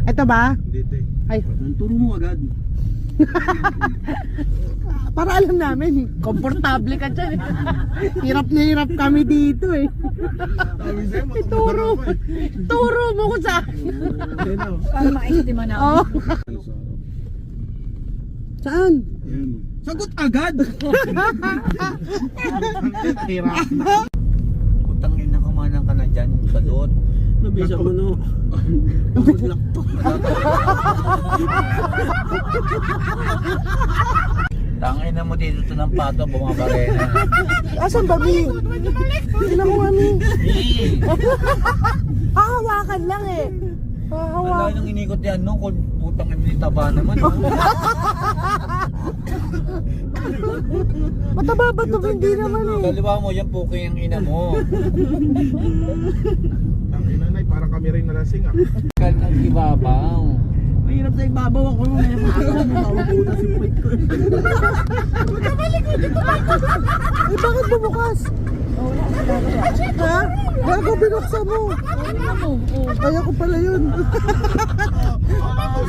Ito ba? Dito eh. Ay, Turo mo agad. para alam namin, komportable ka dyan. Hirap na hirap kami dito eh. Sabi sa'yo, Turo, turo mo ko sa... Ano? Para maistima na. Oh. Saan? Yan. Sagot agad! Hirap. Utangin na kumanang ka na dyan, kadot. Nabisa mo no. Nabulak to. Tangin na mo dito to ng pato, bumabarena. Asan ba, Mi? Tignan ko nga, Mi. Hahawakan lang eh. Wala Hahawakan. nang inikot yan, no? Kung putang ina taba naman, no? Mataba ba ito? Hindi naman eh. Kaliwa mo, yan puking ang ina mo. Ang inanay, parang kami rin nalasing ah. Ang ibabaw. Mahirap sa ibabaw ako nung may maaga. Makawabuta si Puwit ko. Eh, bakit bumukas? Ha? Bago binuksan mo. Kaya ko pala yun.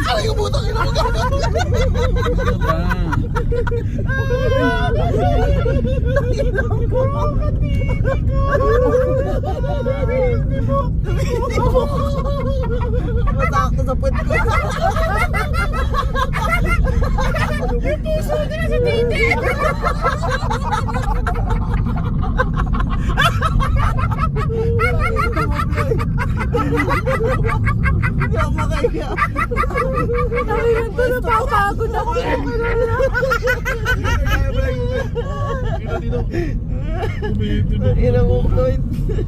Aray ko putang ina mo gano'n. Ano ba? Masakto sa Puwit ko. Hindi ako makaya. Nalilan ko na papagod ako. Dito, dito. Dito, dito. Ina mo, Puwit.